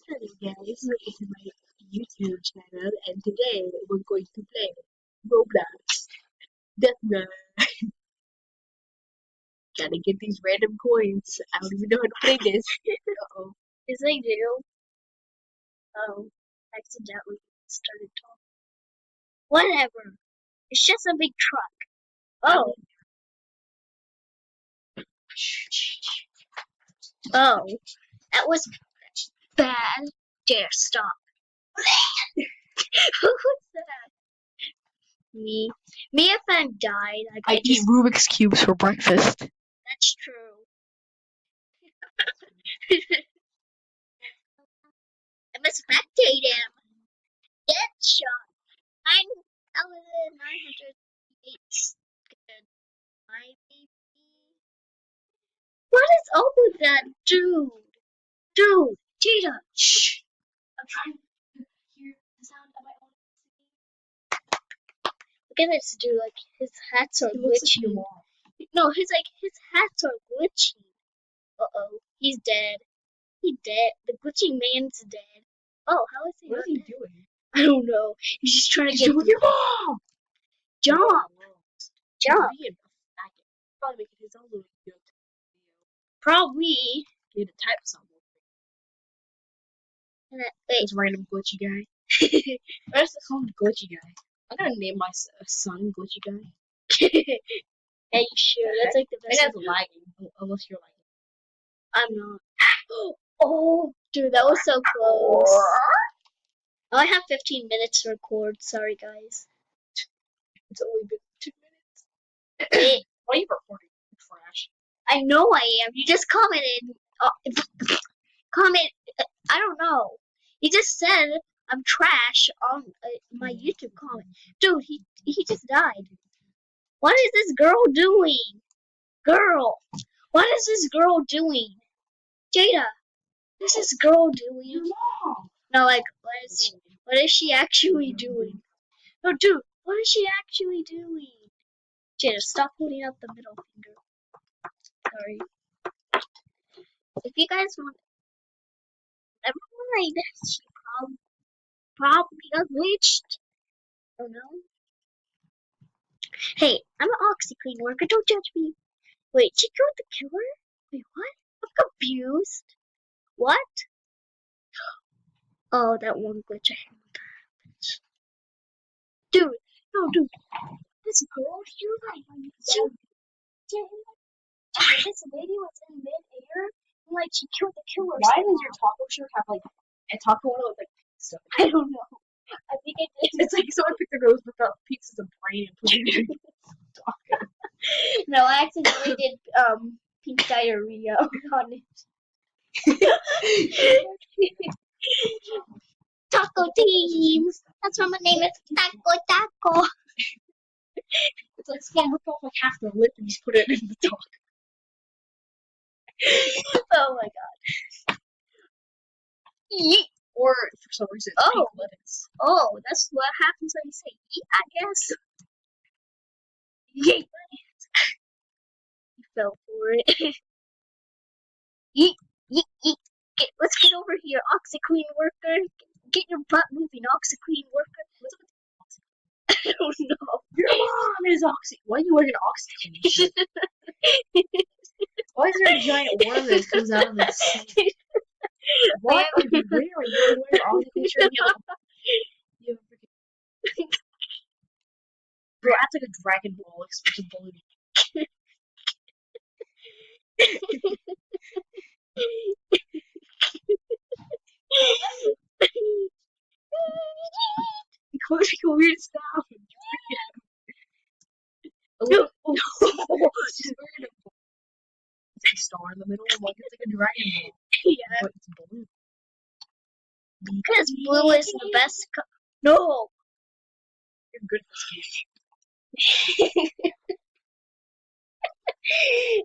Hello guys, welcome to my YouTube channel and today we're going to play Roblox Deathmatch. Gotta get these random coins. I don't even know how to play this. Uh-oh. Yes, I do. Oh, accidentally started talking. Whatever. It's just a big truck. Oh, oh, that was bad. Dare stop. Who was that? Me. Me if I died. Like I eat Rubik's Cubes for breakfast. That's true. I'm a spectator. Get shot. 9,908. Good. My baby. What is up with that dude? Dude, Tita, shh. I'm trying to hear the sound of my own singing. Look at this dude, like his hats are glitchy. No, his hats are glitchy. Uh-oh, he's dead. He's dead. The glitchy man's dead. Oh, how is he? What is not he dead? doing? I don't know. He's just trying to He's get doing your mom! jump. Jump. He's being a faggot. Probably making his own little video. Probably. Need to type something. Wait. This random glitchy guy. I just call him Glitchy Guy. I'm gonna name my son Glitchy Guy. Hey, sure. That's like the best. That guy's lagging, unless you're lagging. I'm not. Oh, dude, that was so close. I have 15 minutes to record. Sorry, guys. It's only been 2 minutes. Wait. Why are you recording? Trash. I know I am. You just commented. Comment. I don't know. You just said I'm trash on my YouTube comment. Dude, he just died. What is this girl doing? Girl, what is this girl doing? Jada, what is this girl doing? Your mom. No, like, what is she actually doing? No, dude, what is she actually doing? Jada, stop holding up the middle finger. Sorry. If you guys want, never mind. She probably got glitched. Oh no. Hey, I'm an OxyClean worker. Don't judge me. Wait, she killed the killer? Wait, what? I'm confused. What? Oh, that one glitch I had. Dude, no, dude. This girl, she was like, this lady was in midair, and like she killed the killer. Why does your taco shirt have like a taco on it with like stuff? I don't know. I think it did. It's like someone picked the rose without pieces of brain and put it in taco. No, I accidentally did pink diarrhea on it. Taco team. That's why my name is Taco. It's like someone ripped off like half the lip and just put it in the taco. Oh my god. Yeet. Or for some reason, pink lettuce. Oh, that's what happens when you say yeet, I guess. Yeet. You fell for it. Yeet, yeet, yeet. Let's get over here, OxyClean worker. Get your butt moving, OxyClean worker. I don't know. Your mom is Oxy. Why are you wearing an OxyClean shirt? Why is there a giant worm that comes out of the sea? What are you wearing? You're wearing OxyClean shirt. You have a freaking. Bro, that's like a Dragon Ball explosive balloon. It's like a weird sound. It's a star in the middle, like it's like a Dragon Ball. Yeah. But it's a balloon. Because blue is the best. No. You're good at this game.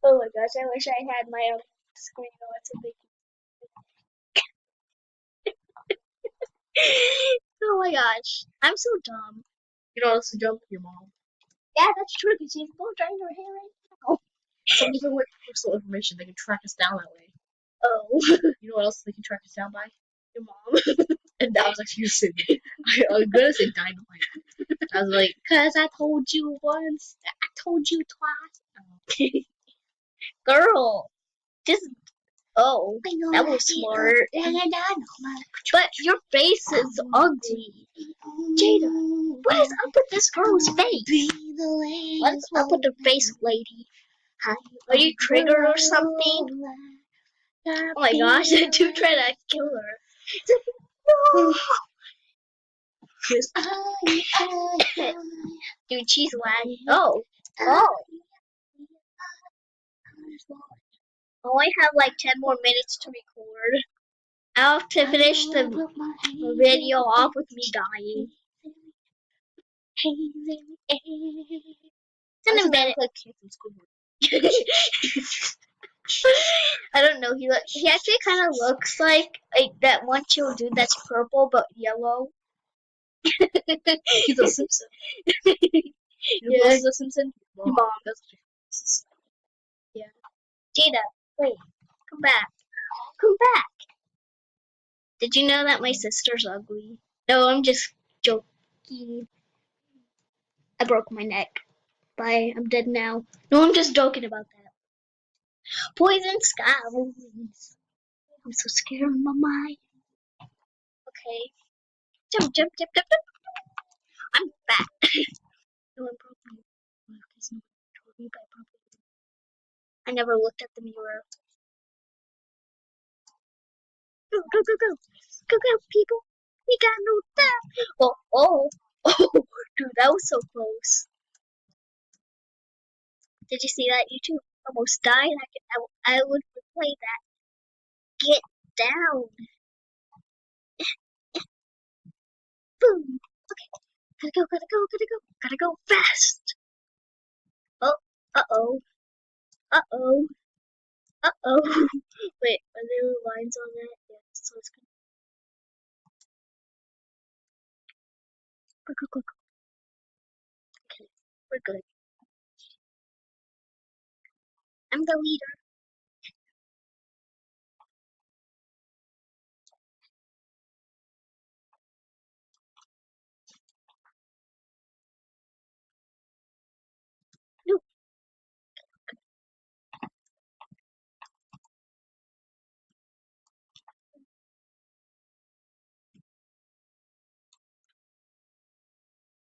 Oh my gosh, I wish I had my own screen on so big. Oh my gosh, I'm so dumb. You know what else is dumb? Your mom. Yeah, that's true, because she's blow drying her hair right now. Some people with personal information, they can track us down that way. Oh. You know what else they can track us down by? Your mom. And that was actually Cindy. I was gonna say Dynamite. I was like, cause I told you once, I told you twice. Girl, just oh, that was smart. But your face is ugly. Jada, what is up with this girl's face? What's up with the face, lady? Are you triggered or something? Oh my gosh, I do try to kill her. Dude, she's lagging. Oh. I only have like 10 more minutes to record. I'll have to finish the video off with me dying. In a minute. I don't know. He actually kind of looks like that one chill dude that's purple but yellow. He's a Simpson. Yeah. He's a Simpson. Mom. Yeah. Jada, wait. Come back. Come back. Did you know that my sister's ugly? No, I'm just joking. I broke my neck. Bye. I'm dead now. No, I'm just joking about that. Poison skies. I'm so scared of my mind. Okay. Jump, jump, jump, jump, jump. I'm back. No one broke me. Because no one told me, but I never looked at the mirror. Go, go, go, go. Go, go, people. We got no time. Oh, dude, that was so close. Did you see that? You two almost died. I would replay that. Get down. Boom. Okay. Gotta go, gotta go, gotta go. Gotta go fast. Oh, uh-oh. Uh-oh. Uh-oh. Wait, are there lines on that? Yeah, so it's good. Go, go, go, go. Okay, we're good. I'm the leader. No.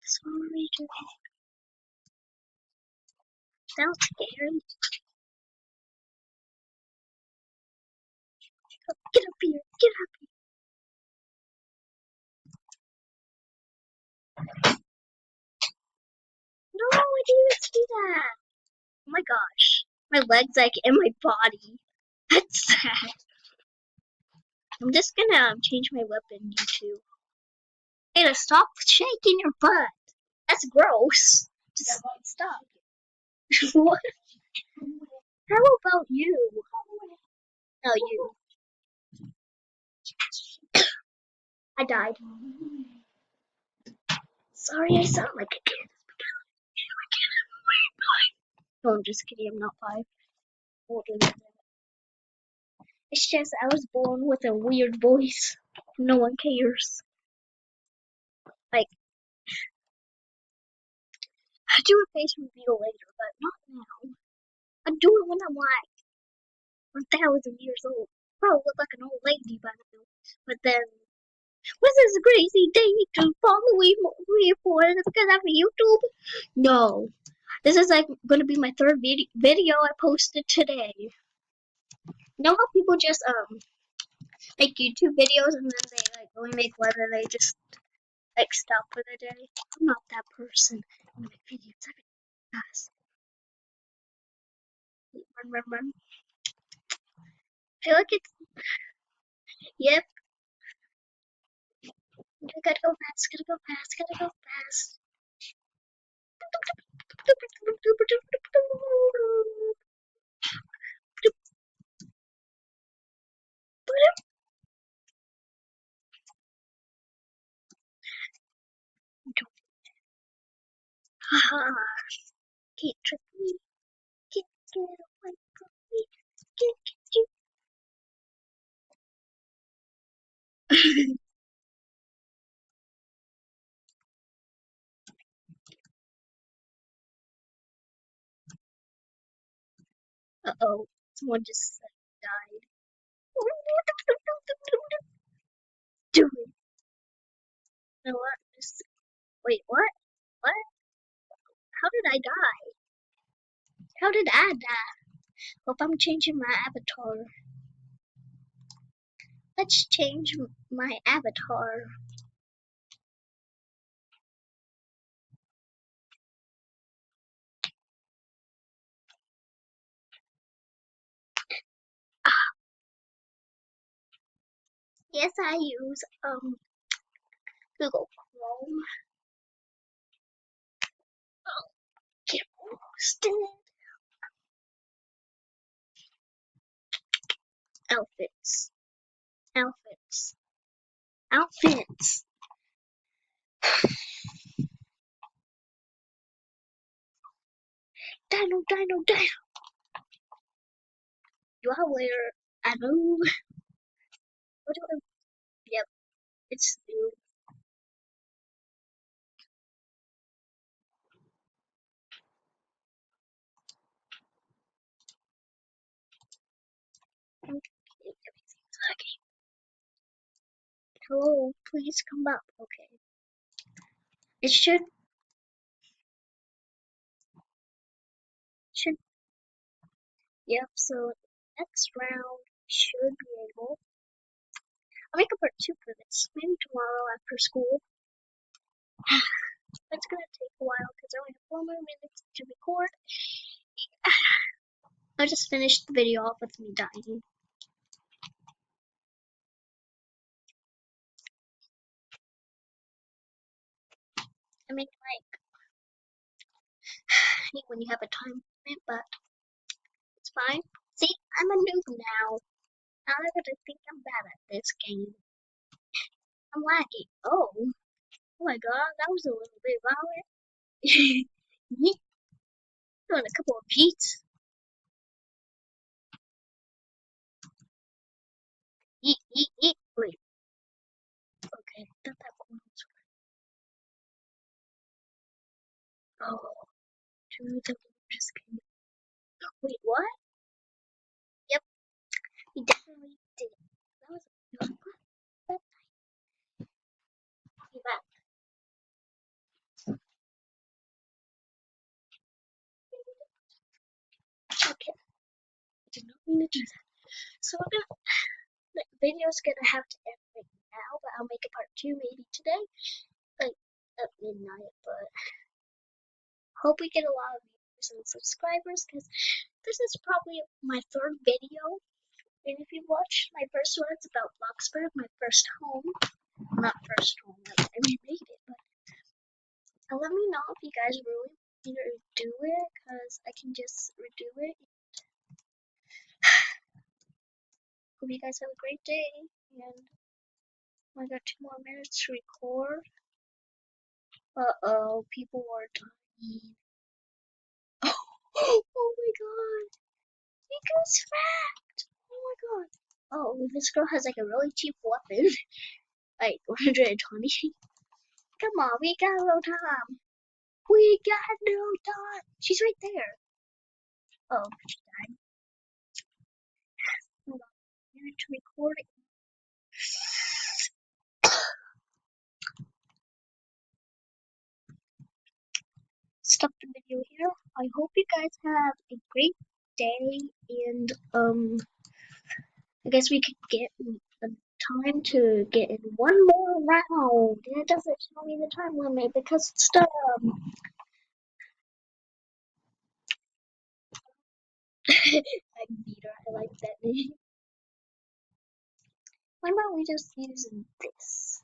Sorry, sounds scary. Get up here. Get up. No, I didn't even see that. Oh my gosh. My legs like in my body. That's sad. I'm just gonna change my weapon, you two. Hey, to stop shaking your butt. That's gross. Just stop. What? How about you? No, you. I died. Sorry, I sound like a kid. No, I'm just kidding. I'm not 5. Won't do that. It's just I was born with a weird voice. No one cares. Like, I do a face reveal later, but not now. I do it when I'm like 1,000 years old. Probably look like an old lady by now. But then, what's this crazy day to follow me for? Because I'm YouTube? No. This is like gonna be my 3rd video I posted today. You know how people just make YouTube videos and then they like only make one and they just like stop for the day? I'm not that person. I make videos every day. Fast. Run. I feel like it's yep. Gotta go fast, gotta go fast, gotta go fast. Haha. Can't trick me. Can't get away from me. Can't get you. Uh-oh. Someone just died. Do it. No, what? Wait, what? What? How did I die? How did I die? Hope I'm changing my avatar. Let's change my avatar. Yes, I use Google Chrome. Oh, get roasted. Outfits. Outfits. Outfits. Dino, dino, dino. Do I wear? I know. What do I? Yep, it's new. Okay, everything's okay. Hello, please come up. Okay. It should. Yep. So next round should be able. I'll make a part two for this. Maybe tomorrow after school. It's gonna take a while because I only have 4 more minutes to record. I just finished the video off with me dying. I mean, like, I hate when you have a time limit, but it's fine. See, I'm a noob now. Now I gotta think I'm bad at this game. I'm lagging. Oh my god, that was a little bit violent. Yeet, doing a couple of beats. Yeet, yeet, yeet. Wait, okay, I thought that one was. Oh, dude, the one just came. Wait, what? Yep, he definitely did. That was. What? Be back. Okay, I did not mean to do that. So the video's gonna have to end right now, but I'll make a part two maybe today, like at midnight. But hope we get a lot of viewers and subscribers because this is probably my third video. And if you watch my first one, it's about Bloxburg, my first home. Not first home, like I remade it, but let me know if you guys really want me to redo it, because I can just redo it. Hope you guys have a great day, and I got 2 more minutes to record. Uh-oh, people are dying. Oh my god, he goes fat! Oh my god. Oh, this girl has like a really cheap weapon, like 120. Come on, we got no time. We got no time. She's right there. Oh, she died. Hold on. I need to record it. Stop the video here. I hope you guys have a great day, and I guess we could get a time to get in one more round. And it doesn't show me the time limit because it's dumb. I beat her. I like that name. Why about we just use this?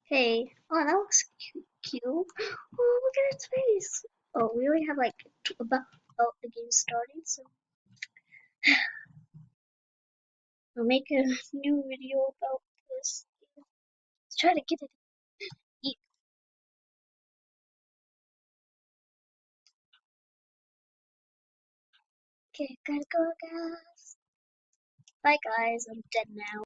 Hey, oh, that looks cute. Oh, look at its face. Oh, we already have like about the game starting, so I'll make a new video about this. Let's try to get it. Eat. Okay, gotta go, guys. Bye guys, I'm dead now.